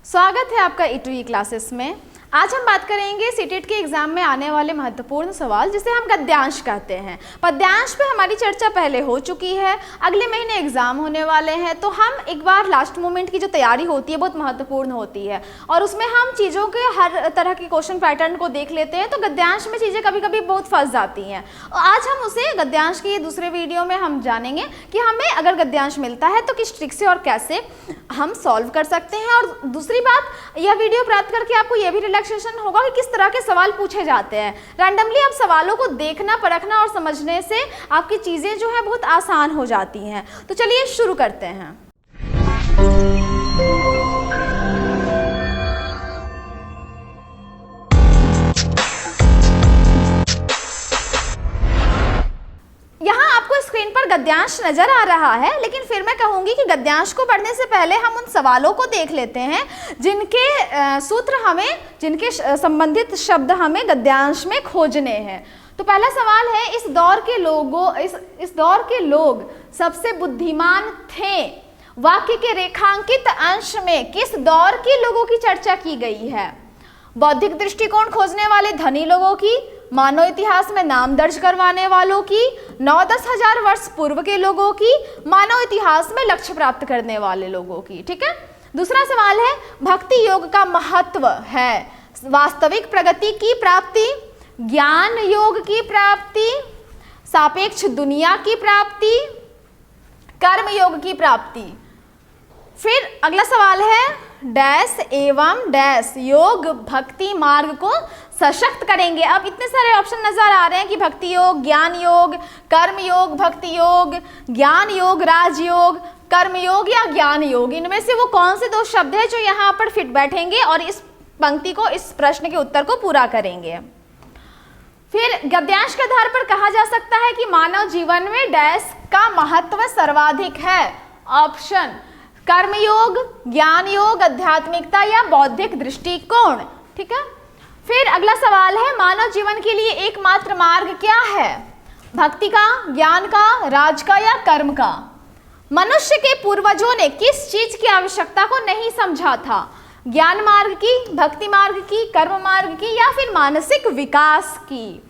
स्वागत है आपका E2E क्लासेस में। आज हम बात करेंगे सीटेट के एग्जाम में आने वाले महत्वपूर्ण सवाल जिसे हम गद्यांश कहते हैं। पद्यांश पे हमारी चर्चा पहले हो चुकी है, अगले महीने एग्जाम होने वाले हैं, तो हम एक बार लास्ट मोमेंट की जो तैयारी होती है बहुत महत्वपूर्ण होती है और उसमें हम चीज़ों के हर तरह के क्वेश्चन पैटर्न को देख लेते हैं। तो गद्यांश में चीज़ें कभी कभी बहुत फंस जाती हैं और आज हम उसे गद्यांश के दूसरे वीडियो में हम जानेंगे कि हमें अगर गद्यांश मिलता है तो किस ट्रिक से और कैसे हम सॉल्व कर सकते हैं। और दूसरी बात, यह वीडियो प्राप्त करके आपको यह भी रिलैक्सेशन होगा कि किस तरह के सवाल पूछे जाते हैं। रैंडमली आप सवालों को देखना, परखना और समझने से आपकी चीज़ें जो है बहुत आसान हो जाती हैं। तो चलिए शुरू करते हैं। यहाँ आपको स्क्रीन पर गद्यांश नजर आ रहा है, लेकिन फिर मैं कहूंगी कि गद्यांश को पढ़ने से पहले हम उन सवालों को देख लेते हैं जिनके सूत्र हमें, जिनके संबंधित शब्द हमें गद्यांश में खोजने हैं। तो पहला सवाल है, इस दौर के लोग सबसे बुद्धिमान थे। वाक्य के रेखांकित अंश में किस दौर के लोगों की चर्चा की गई है? बौद्धिक दृष्टिकोण खोजने वाले धनी लोगों की, मानव इतिहास में नाम दर्ज करवाने वालों की, 9-10 हजार वर्ष पूर्व के लोगों की, मानव इतिहास में लक्ष्य प्राप्त करने वाले लोगों की। ठीक है। दूसरा सवाल है, भक्ति योग का महत्व है वास्तविक प्रगति की प्राप्ति, ज्ञान योग की प्राप्ति, सापेक्ष दुनिया की प्राप्ति, कर्म योग की प्राप्ति। फिर अगला सवाल है, डैश एवं डैश योग भक्ति मार्ग को सशक्त करेंगे। अब इतने सारे ऑप्शन नजर आ रहे हैं कि भक्ति योग, ज्ञान योग, कर्म योग, भक्ति योग, ज्ञान योग, राजयोग, कर्म योग या ज्ञान योग। इनमें से वो कौन से दो शब्द है जो यहाँ पर फिट बैठेंगे और इस पंक्ति को, इस प्रश्न के उत्तर को पूरा करेंगे। फिर गद्यांश के आधार पर कहा जा सकता है कि मानव जीवन में डैश का महत्व सर्वाधिक है। ऑप्शन कर्मयोग, ज्ञान योग, आध्यात्मिकता या बौद्धिक दृष्टिकोण। ठीक है। फिर अगला सवाल है, मानव जीवन के लिए एकमात्र मार्ग क्या है? भक्ति का, ज्ञान का, राज का या कर्म का? मनुष्य के पूर्वजों ने किस चीज की आवश्यकता को नहीं समझा था? ज्ञान मार्ग की, भक्ति मार्ग की, कर्म मार्ग की या फिर मानसिक विकास की?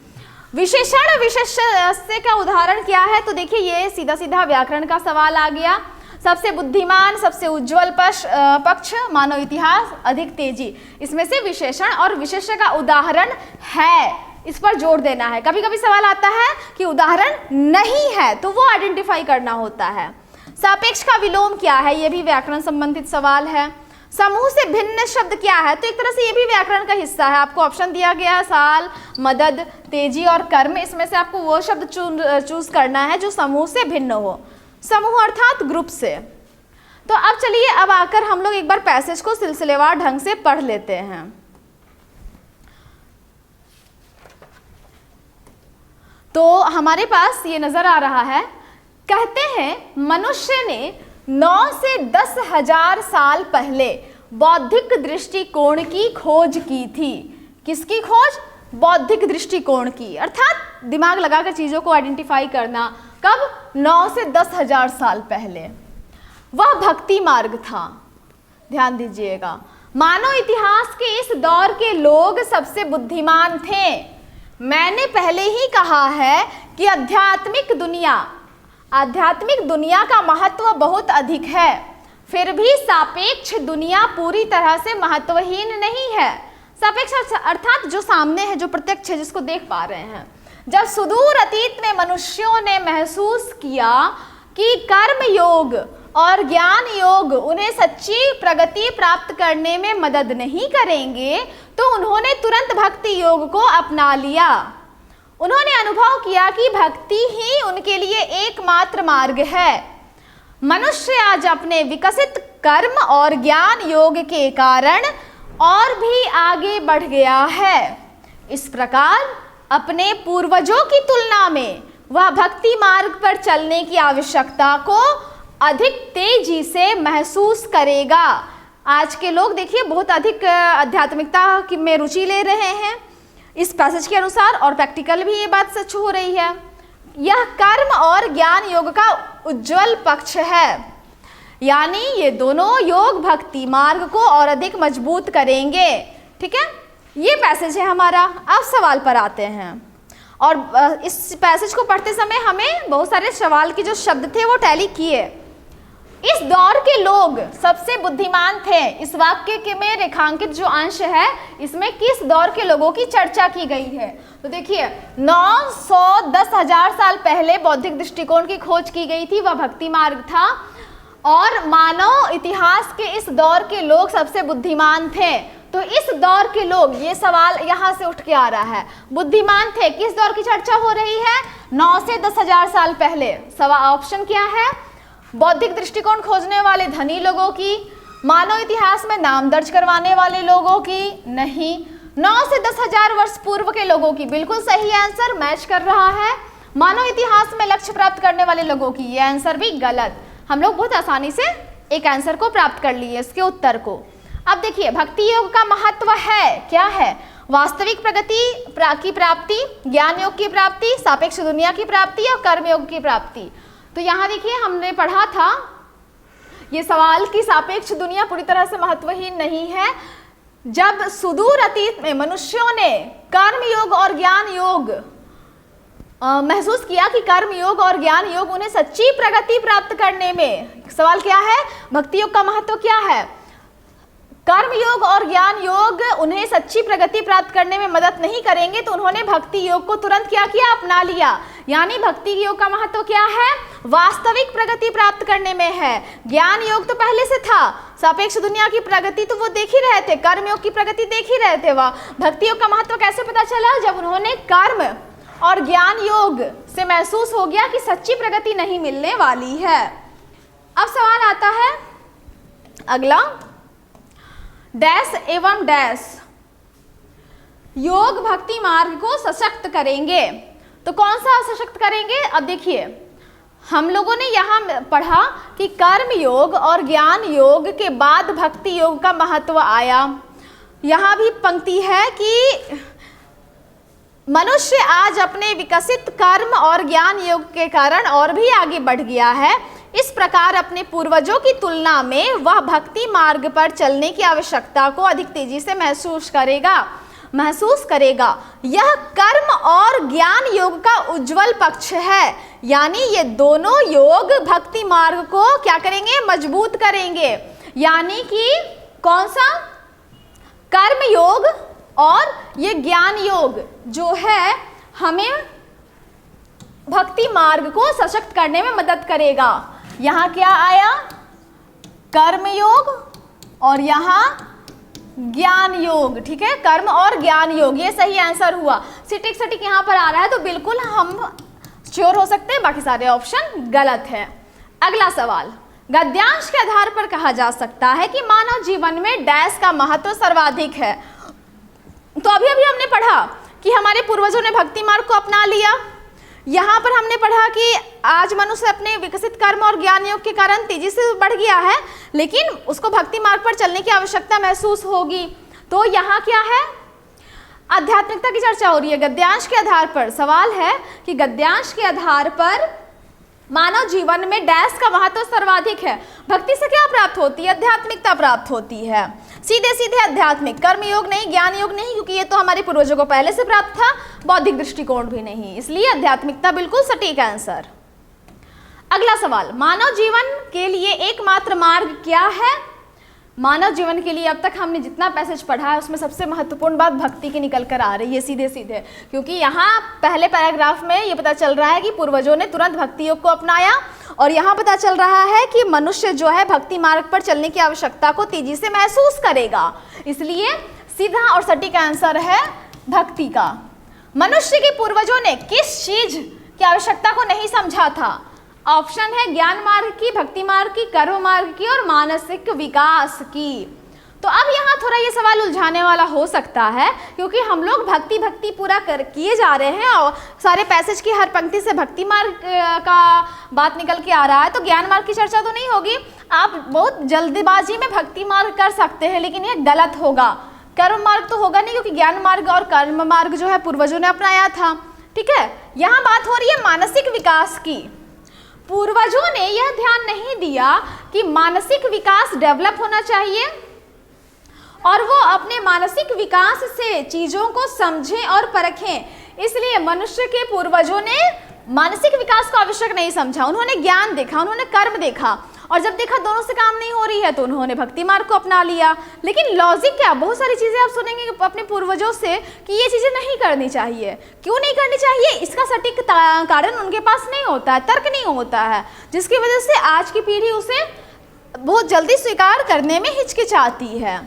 विशेषण विशेष्य का उदाहरण क्या है? तो देखिए, ये सीधा सीधा व्याकरण का सवाल आ गया। सबसे बुद्धिमान, सबसे उज्जवल पक्ष, मानव इतिहास, अधिक तेजी। इसमें से विशेषण और विशेष्य का उदाहरण है, इस पर जोर देना है। कभी कभी सवाल आता है कि उदाहरण नहीं है, तो वो आइडेंटिफाई करना होता है। सापेक्ष का विलोम क्या है? ये भी व्याकरण संबंधित सवाल है। समूह से भिन्न शब्द क्या है? तो एक तरह से ये भी व्याकरण का हिस्सा है। आपको ऑप्शन दिया गया है, साल, मदद, तेजी और कर्म। इसमें से आपको वो शब्द चूज करना है जो समूह से भिन्न हो। समूह अर्थात ग्रुप से। तो अब चलिए, अब आकर हम लोग एक बार पैसेज को सिलसिलेवार ढंग से पढ़ लेते हैं। तो हमारे पास ये नजर आ रहा है, कहते हैं मनुष्य ने 9 से 10 हजार साल पहले बौद्धिक दृष्टिकोण की खोज की थी। किसकी खोज? बौद्धिक दृष्टिकोण की, अर्थात दिमाग लगाकर चीजों को आइडेंटिफाई करना। कब? 9 से 10 हजार साल पहले। वह भक्ति मार्ग था। ध्यान दीजिएगा, मानव इतिहास के इस दौर के लोग सबसे बुद्धिमान थे। मैंने पहले ही कहा है कि आध्यात्मिक दुनिया का महत्व बहुत अधिक है, फिर भी सापेक्ष दुनिया पूरी तरह से महत्वहीन नहीं है। सापेक्ष अर्थात जो सामने है, जो प्रत्यक्ष है, जिसको देख पा रहे हैं। जब सुदूर अतीत में मनुष्यों ने महसूस किया कि कर्म योग और ज्ञान योग उन्हें सच्ची प्रगति प्राप्त करने में मदद नहीं करेंगे, तो उन्होंने तुरंत भक्ति योग को अपना लिया। उन्होंने अनुभव किया कि भक्ति ही उनके लिए एकमात्र मार्ग है। मनुष्य आज अपने विकसित कर्म और ज्ञान योग के कारण और भी आगे बढ़ गया है। इस प्रकार अपने पूर्वजों की तुलना में वह भक्ति मार्ग पर चलने की आवश्यकता को अधिक तेजी से महसूस करेगा। आज के लोग देखिए बहुत अधिक आध्यात्मिकता में रुचि ले रहे हैं इस पैसेज के अनुसार, और प्रैक्टिकल भी ये बात सच हो रही है। यह कर्म और ज्ञान योग का उज्जवल पक्ष है। यानी ये दोनों योग भक्ति मार्ग को और अधिक मजबूत करेंगे। ठीक है, ये पैसेज है हमारा। अब सवाल पर आते हैं, और इस पैसेज को पढ़ते समय हमें बहुत सारे सवाल के जो शब्द थे वो टैली किए। इस दौर के लोग सबसे बुद्धिमान थे। इस वाक्य के में रेखांकित जो अंश है इसमें किस दौर के लोगों की चर्चा की गई है? तो देखिए 910,000 साल पहले बौद्धिक दृष्टिकोण की खोज की गई थी, वह भक्ति मार्ग था। और मानव इतिहास के इस दौर के लोग सबसे बुद्धिमान थे। तो इस दौर के लोग, ये सवाल यहाँ से उठ के आ रहा है, बुद्धिमान थे। किस दौर की चर्चा हो रही है? 9 से 10,000 साल पहले। सवाल ऑप्शन क्या है? बौद्धिक दृष्टिकोण खोजने वाले धनी लोगों की, मानव इतिहास में नाम दर्ज करवाने वाले लोगों की? नहीं, 9 से 10,000 वर्ष पूर्व के लोगों की। बिल्कुल सही आंसर मैच कर रहा है। मानव इतिहास में लक्ष्य प्राप्त करने वाले लोगों की, ये आंसर भी गलत। हम लोग बहुत आसानी से एक आंसर को प्राप्त कर लिए, इसके उत्तर को। अब देखिए भक्ति योग का महत्व है क्या है? वास्तविक प्रगति की प्राप्ति, ज्ञान योग की प्राप्ति, सापेक्ष दुनिया की प्राप्ति और कर्म योग की प्राप्ति। तो यहाँ देखिए हमने पढ़ा था ये सवाल की सापेक्ष दुनिया पूरी तरह से महत्वहीन नहीं है। जब सुदूर अतीत में मनुष्यों ने कर्म योग और ज्ञान योग महसूस किया कि कर्म योग और ज्ञान योग उन्हें सच्ची प्रगति प्राप्त करने में, सवाल क्या है? भक्ति योग का महत्व क्या है? कर्म योग और ज्ञान योग उन्हें सच्ची प्रगति प्राप्त करने में मदद नहीं करेंगे, तो उन्होंने भक्ति योग को तुरंत क्या किया? अपना लिया। यानी भक्ति योग का महत्व क्या है? वास्तविक प्रगति प्राप्त करने में है। ज्ञान योग तो पहले से था, सापेक्ष दुनिया की प्रगति तो वो देख ही रहे थे, कर्म योग की प्रगति देख ही रहे थे। वह भक्ति योग का महत्व कैसे पता चला? जब उन्होंने कर्म और ज्ञान योग से महसूस हो गया कि सच्ची प्रगति नहीं मिलने वाली है। अब सवाल आता है अगला, डैश एवं डैश योग भक्ति मार्ग को सशक्त करेंगे। तो कौन सा सशक्त करेंगे? अब देखिए हम लोगों ने यहाँ पढ़ा कि कर्म योग और ज्ञान योग के बाद भक्ति योग का महत्व आया। यहाँ भी पंक्ति है कि मनुष्य आज अपने विकसित कर्म और ज्ञान योग के कारण और भी आगे बढ़ गया है। इस प्रकार अपने पूर्वजों की तुलना में वह भक्ति मार्ग पर चलने की आवश्यकता को अधिक तेजी से महसूस करेगा। यह कर्म और ज्ञान योग का उज्जवल पक्ष है। यानी ये दोनों योग भक्ति मार्ग को क्या करेंगे? मजबूत करेंगे। यानी कि कौन सा? कर्म योग और ये ज्ञान योग जो है हमें भक्ति मार्ग को सशक्त करने में मदद करेगा। यहाँ क्या आया? कर्म योग और यहाँ ज्ञान योग। ठीक है, कर्म और ज्ञान योग, ये सही आंसर हुआ। सटीक यहाँ पर आ रहा है तो बिल्कुल हम श्योर हो सकते हैं, बाकी सारे ऑप्शन गलत है। अगला सवाल, गद्यांश के आधार पर कहा जा सकता है कि मानव जीवन में डैश का महत्व सर्वाधिक है। तो अभी हमने पढ़ा कि हमारे पूर्वजों ने भक्ति मार्ग को अपना लिया। यहाँ पर हमने पढ़ा कि आज मनुष्य अपने विकसित कर्म और ज्ञान योग के कारण तेजी से बढ़ गया है, लेकिन उसको भक्ति मार्ग पर चलने की आवश्यकता महसूस होगी। तो यहाँ क्या है? आध्यात्मिकता की चर्चा हो रही है गद्यांश के आधार पर। सवाल है कि गद्यांश के आधार पर मानव जीवन में डैश का महत्व सर्वाधिक है। भक्ति से क्या प्राप्त होती है? आध्यात्मिकता प्राप्त होती है। सीधे आध्यात्मिक, कर्म योग नहीं, ज्ञान योग नहीं, क्योंकि ये तो हमारे पूर्वजों को पहले से प्राप्त था। बौद्धिक दृष्टिकोण भी नहीं, इसलिए आध्यात्मिकता बिल्कुल सटीक आंसर। अगला सवाल, मानव जीवन के लिए एकमात्र मार्ग क्या है? मानव जीवन के लिए अब तक हमने जितना पैसेज पढ़ा है उसमें सबसे महत्वपूर्ण बात भक्ति की निकल कर आ रही है सीधे, क्योंकि यहाँ पहले पैराग्राफ में ये पता चल रहा है कि पूर्वजों ने तुरंत भक्ति योग को अपनाया, और यहाँ पता चल रहा है कि मनुष्य जो है भक्ति मार्ग पर चलने की आवश्यकता को तेजी से महसूस करेगा। इसलिए सीधा और सटीक आंसर है भक्ति का। मनुष्य के पूर्वजों ने किस चीज की आवश्यकता को नहीं समझा था? ऑप्शन है ज्ञान मार्ग की, भक्ति मार्ग की, कर्म मार्ग की और मानसिक विकास की। तो अब यहाँ थोड़ा ये सवाल उलझाने वाला हो सकता है, क्योंकि हम लोग भक्ति पूरा किए जा रहे हैं और सारे पैसेज की हर पंक्ति से भक्ति मार्ग का बात निकल के आ रहा है, तो ज्ञान मार्ग की चर्चा तो नहीं होगी। आप बहुत जल्दबाजी में भक्ति मार्ग कर सकते हैं, लेकिन ये गलत होगा। कर्म मार्ग तो होगा नहीं, क्योंकि ज्ञान मार्ग और कर्म मार्ग जो है पूर्वजों ने अपनाया था। ठीक है, यहाँ बात हो रही है मानसिक विकास की। पूर्वजों ने यह ध्यान नहीं दिया कि मानसिक विकास डेवलप होना चाहिए और वो अपने मानसिक विकास से चीजों को समझें और परखें। इसलिए मनुष्य के पूर्वजों ने मानसिक विकास को आवश्यक नहीं समझा, उन्होंने ज्ञान देखा, उन्होंने कर्म देखा, और जब देखा दोनों से काम नहीं हो रही है तो उन्होंने भक्ति मार्ग को अपना लिया। लेकिन लॉजिक क्या, बहुत सारी चीजें आप सुनेंगे अपने पूर्वजों से कि ये चीजें नहीं करनी चाहिए। क्यों नहीं करनी चाहिए, इसका सटीक कारण उनके पास नहीं होता है, तर्क नहीं होता है, जिसकी वजह से आज की पीढ़ी उसे बहुत जल्दी स्वीकार करने में हिचकिचाती है।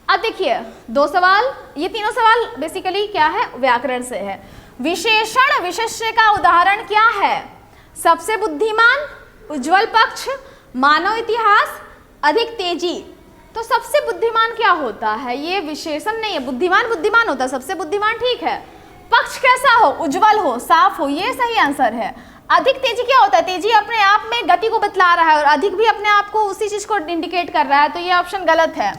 अब देखिए 2 सवाल, ये तीनों सवाल बेसिकली क्या है, व्याकरण से है। विशेषण विशेष्य का उदाहरण क्या है? सबसे बुद्धिमान, उज्ज्वल पक्ष, मानव इतिहास, अधिक तेजी। तो सबसे बुद्धिमान क्या होता है? ये विशेषण नहीं है, बुद्धिमान बुद्धिमान होता है, सबसे बुद्धिमान ठीक है। पक्ष कैसा हो? उज्ज्वल हो, साफ हो, ये सही आंसर है। अधिक तेजी क्या होता है? तेजी अपने आप में गति को बतला रहा है और अधिक भी अपने आप को उसी चीज को इंडिकेट कर रहा है, तो ये ऑप्शन गलत है।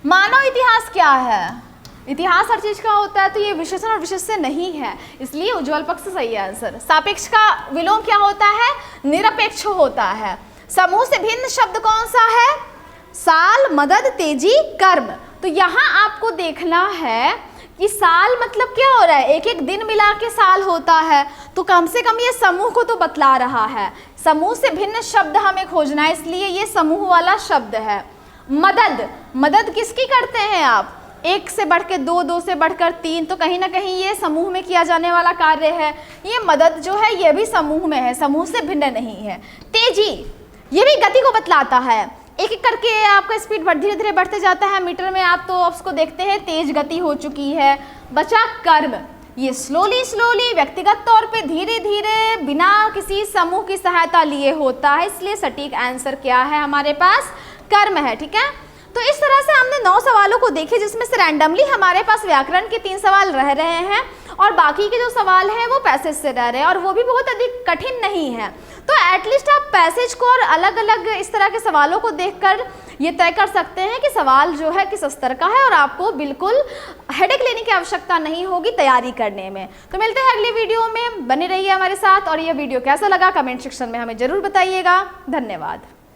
मानव इतिहास क्या है? इतिहास हर चीज का होता है, तो ये विशेषण और विशेष्य नहीं है, इसलिए उज्ज्वल पक्ष सही है आंसर। सापेक्ष का विलोम क्या होता है? निरपेक्ष होता है। समूह से भिन्न शब्द कौन सा है? साल, मदद, तेजी, कर्म। तो यहाँ आपको देखना है कि साल मतलब क्या हो रहा है, एक एक दिन मिला के साल होता है, तो कम से कम ये समूह को तो बतला रहा है। समूह से भिन्न शब्द हमें खोजना है, इसलिए ये समूह वाला शब्द है। मदद, मदद किसकी करते हैं आप? 1 से बढ़कर 2, 2 से बढ़कर 3, तो कहीं ना कहीं ये समूह में किया जाने वाला कार्य है। ये मदद जो है ये भी समूह में है, समूह से भिन्न नहीं है। तेजी, ये भी गति को बतलाता है, एक एक करके आपका स्पीड धीरे धीरे बढ़ते जाता है मीटर में, आप तो उसको देखते हैं तेज गति हो चुकी है। बचा कर्म, ये स्लोली स्लोली व्यक्तिगत तौर पे धीरे धीरे बिना किसी समूह की सहायता लिए होता है, इसलिए सटीक आंसर क्या है हमारे पास? कर्म है। ठीक है, तो इस तरह से हमने 9 सवालों को देखे, जिसमें से रैंडमली हमारे पास व्याकरण के 3 सवाल रह रहे हैं और बाकी के जो सवाल हैं वो पैसेज से रह रहे हैं, और वो भी बहुत अधिक कठिन नहीं है। तो एटलीस्ट आप पैसेज को और अलग अलग इस तरह के सवालों को देखकर ये तय कर सकते हैं कि सवाल जो है किस स्तर का है, और आपको बिल्कुल हेडेक लेने की आवश्यकता नहीं होगी तैयारी करने में। तो मिलते हैं अगले वीडियो में, बने रहिए हमारे साथ, और ये वीडियो कैसा लगा कमेंट सेक्शन में हमें जरूर बताइएगा। धन्यवाद।